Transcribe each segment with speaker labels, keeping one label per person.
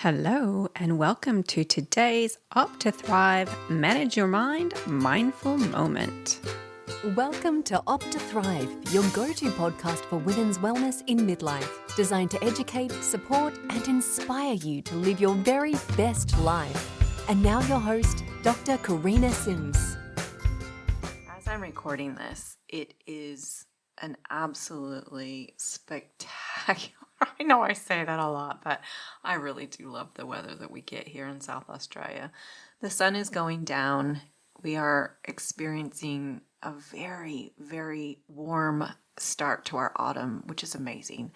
Speaker 1: Hello, and welcome to today's Opt to Thrive Manage Your Mind Mindful Moment.
Speaker 2: Welcome to Opt to Thrive, your go-to podcast for women's wellness in midlife, designed to educate, support, and inspire you to live your very best life. And now your host, Dr. Karina Sims.
Speaker 1: As I'm recording this, it is an absolutely spectacular, I know I say that a lot, but I really do love the weather that we get here in South Australia. The sun is going down. We are experiencing a very, very warm start to our autumn, which is amazing.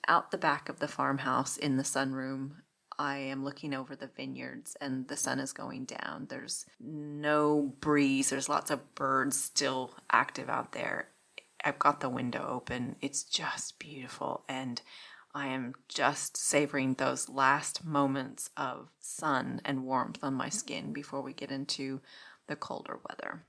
Speaker 1: Out the back of the farmhouse in the sunroom, I am looking over the vineyards and the sun is going down. There's no breeze. There's lots of birds still active out there. I've got the window open. It's just beautiful, and I am just savoring those last moments of sun and warmth on my skin before we get into the colder weather.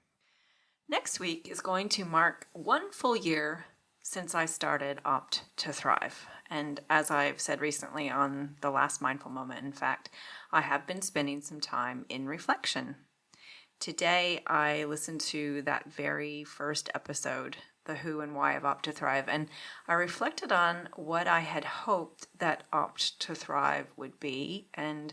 Speaker 1: Next week is going to mark 1 full year since I started Opt to Thrive. And as I've said recently on the last Mindful Moment, in fact, I have been spending some time in reflection. Today, I listened to that very first episode, the who and why of Opt to Thrive, and I reflected on what I had hoped that Opt to Thrive would be and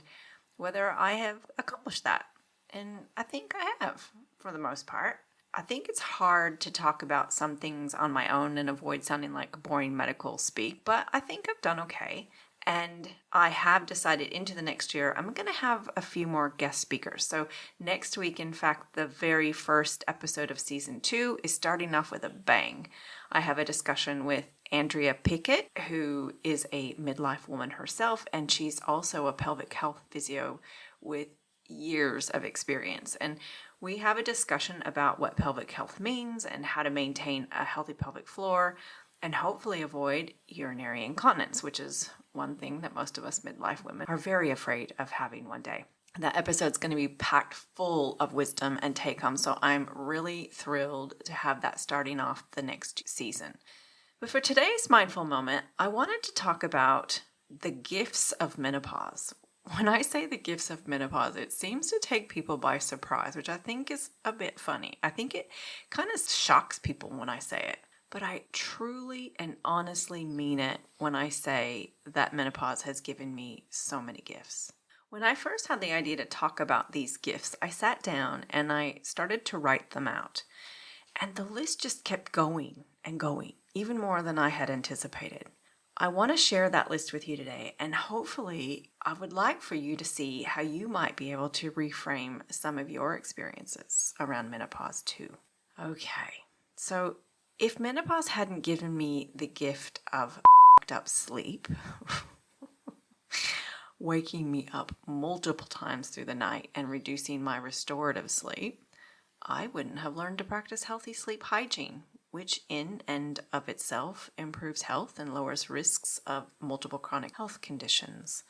Speaker 1: whether I have accomplished that. And I think I have, for the most part. I think it's hard to talk about some things on my own and avoid sounding like boring medical speak, but I think I've done okay. And I have decided into the next year, I'm going to have a few more guest speakers. So next week, in fact, the very first episode of season 2 is starting off with a bang. I have a discussion with Andrea Picket, who is a midlife woman herself, and she's also a pelvic health physio with years of experience. And we have a discussion about what pelvic health means and how to maintain a healthy pelvic floor and hopefully avoid urinary incontinence, which is one thing that most of us midlife women are very afraid of having one day. That episode's going to be packed full of wisdom and take-home, so I'm really thrilled to have that starting off the next season. But for today's mindful moment, I wanted to talk about the gifts of menopause. When I say the gifts of menopause, it seems to take people by surprise, which I think is a bit funny. I think it kind of shocks people when I say it. But I truly and honestly mean it when I say that menopause has given me so many gifts. When I first had the idea to talk about these gifts, I sat down and I started to write them out. And the list just kept going and going, even more than I had anticipated. I want to share that list with you today, and hopefully I would like for you to see how you might be able to reframe some of your experiences around menopause too. Okay, so if menopause hadn't given me the gift of fucked up sleep, waking me up multiple times through the night and reducing my restorative sleep, I wouldn't have learned to practice healthy sleep hygiene, which in and of itself improves health and lowers risks of multiple chronic health conditions.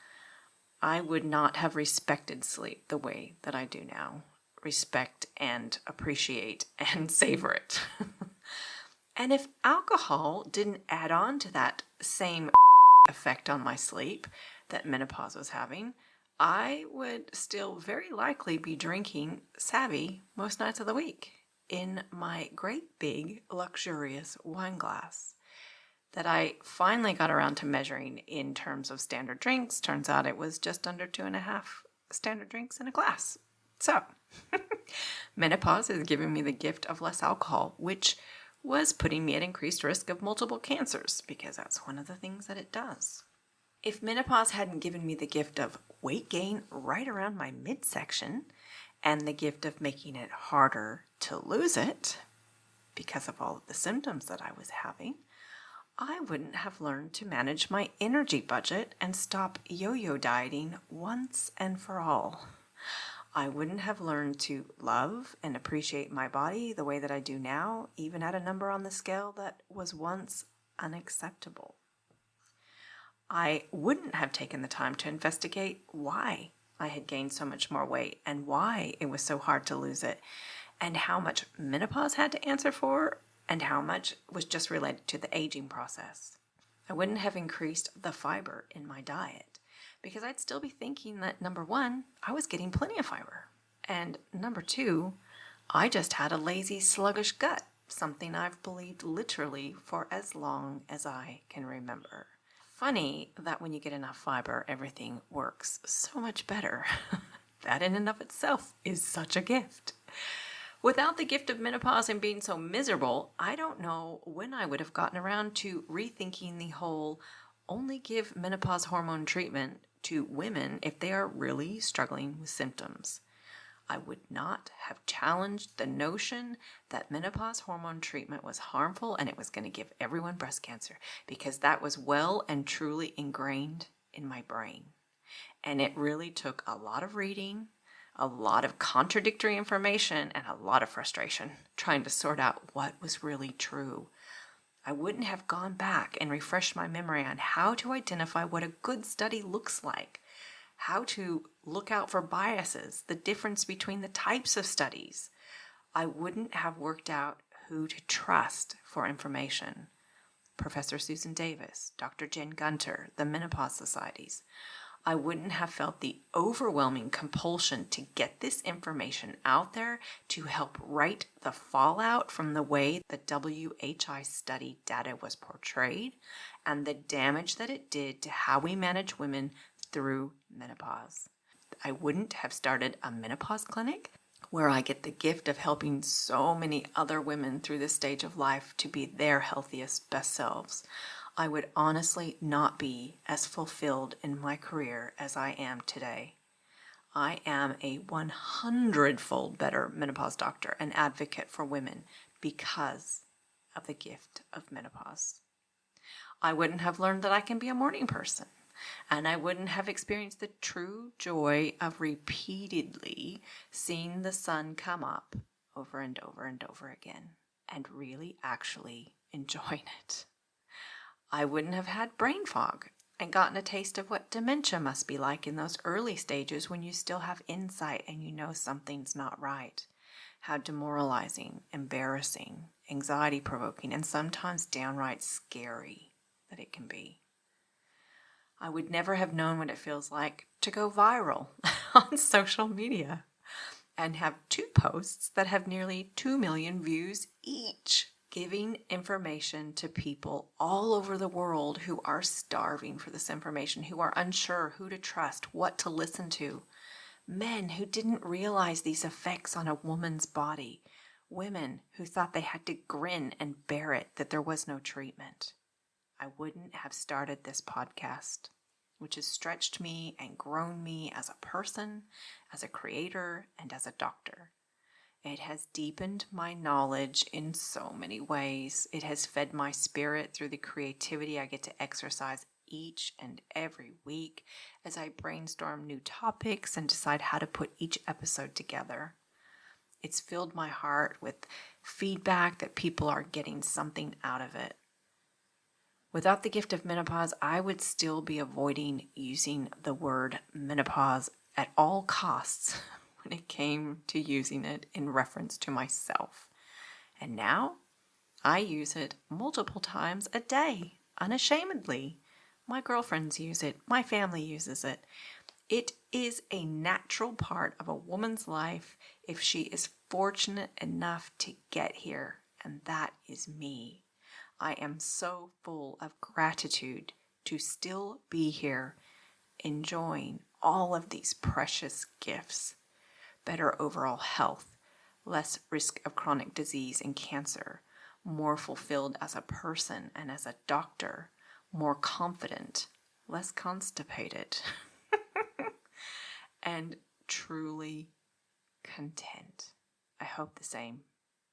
Speaker 1: I would not have respected sleep the way that I do now. Respect and appreciate and savor it. And if alcohol didn't add on to that same effect on my sleep that menopause was having, I would still very likely be drinking Savvy most nights of the week in my great big luxurious wine glass that I finally got around to measuring in terms of standard drinks. Turns out it was just under 2.5 standard drinks in a glass. So, menopause has given me the gift of less alcohol, which was putting me at increased risk of multiple cancers, because that's one of the things that it does. If menopause hadn't given me the gift of weight gain right around my midsection and the gift of making it harder to lose it because of all of the symptoms that I was having, I wouldn't have learned to manage my energy budget and stop yo-yo dieting once and for all. I wouldn't have learned to love and appreciate my body the way that I do now, even at a number on the scale that was once unacceptable. I wouldn't have taken the time to investigate why I had gained so much more weight and why it was so hard to lose it, and how much menopause had to answer for and how much was just related to the aging process. I wouldn't have increased the fiber in my diet because I'd still be thinking that number one, I was getting plenty of fiber. And number two, I just had a lazy, sluggish gut, something I've believed literally for as long as I can remember. Funny that when you get enough fiber, everything works so much better. That in and of itself is such a gift. Without the gift of menopause and being so miserable, I don't know when I would have gotten around to rethinking the whole only give menopause hormone treatment to women if they are really struggling with symptoms. I would not have challenged the notion that menopause hormone treatment was harmful and it was going to give everyone breast cancer, because that was well and truly ingrained in my brain. And it really took a lot of reading, a lot of contradictory information, and a lot of frustration trying to sort out what was really true. I wouldn't have gone back and refreshed my memory on how to identify what a good study looks like, how to look out for biases, the difference between the types of studies. I wouldn't have worked out who to trust for information. Professor Susan Davis, Dr. Jen Gunter, the Menopause Societies. I wouldn't have felt the overwhelming compulsion to get this information out there to help right the fallout from the way the WHI study data was portrayed and the damage that it did to how we manage women through menopause. I wouldn't have started a menopause clinic where I get the gift of helping so many other women through this stage of life to be their healthiest, best selves. I would honestly not be as fulfilled in my career as I am today. I am a 100-fold better menopause doctor and advocate for women because of the gift of menopause. I wouldn't have learned that I can be a morning person, and I wouldn't have experienced the true joy of repeatedly seeing the sun come up over and over and over again and really actually enjoying it. I wouldn't have had brain fog and gotten a taste of what dementia must be like in those early stages when you still have insight and you know something's not right. How demoralizing, embarrassing, anxiety-provoking, and sometimes downright scary that it can be. I would never have known what it feels like to go viral on social media and have 2 posts that have nearly 2 million views each, giving information to people all over the world who are starving for this information, who are unsure who to trust, what to listen to. Men who didn't realize these effects on a woman's body. Women who thought they had to grin and bear it, that there was no treatment. I wouldn't have started this podcast, which has stretched me and grown me as a person, as a creator, and as a doctor. It has deepened my knowledge in so many ways. It has fed my spirit through the creativity I get to exercise each and every week as I brainstorm new topics and decide how to put each episode together. It's filled my heart with feedback that people are getting something out of it. Without the gift of menopause, I would still be avoiding using the word menopause at all costs when it came to using it in reference to myself. And now I use it multiple times a day, unashamedly. My girlfriends use it. My family uses it. It is a natural part of a woman's life if she is fortunate enough to get here, and that is me. I am so full of gratitude to still be here, enjoying all of these precious gifts. Better overall health, less risk of chronic disease and cancer, more fulfilled as a person and as a doctor, more confident, less constipated, and truly content. I hope the same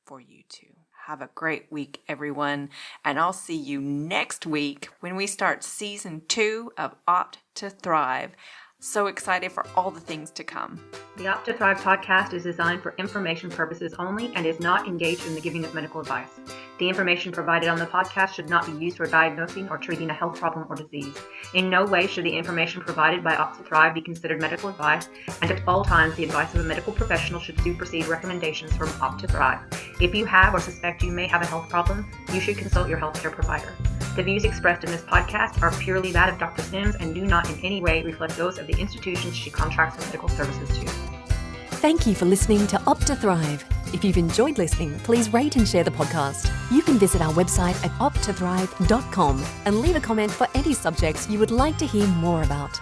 Speaker 1: for you too. Have a great week, everyone, and I'll see you next week when we start season 2 of Opt to Thrive. So excited for all the things to come.
Speaker 3: The Opt to Thrive podcast is designed for information purposes only and is not engaged in the giving of medical advice. The information provided on the podcast should not be used for diagnosing or treating a health problem or disease. In no way should the information provided by Opt to Thrive be considered medical advice, and at all times the advice of a medical professional should supersede recommendations from Opt to Thrive. If you have or suspect you may have a health problem, you should consult your healthcare provider. The views expressed in this podcast are purely that of Dr. Sims and do not in any way reflect those of the institutions she contracts her medical services to.
Speaker 2: Thank you for listening to Opt to Thrive. If you've enjoyed listening, please rate and share the podcast. You can visit our website at opttothrive.com and leave a comment for any subjects you would like to hear more about.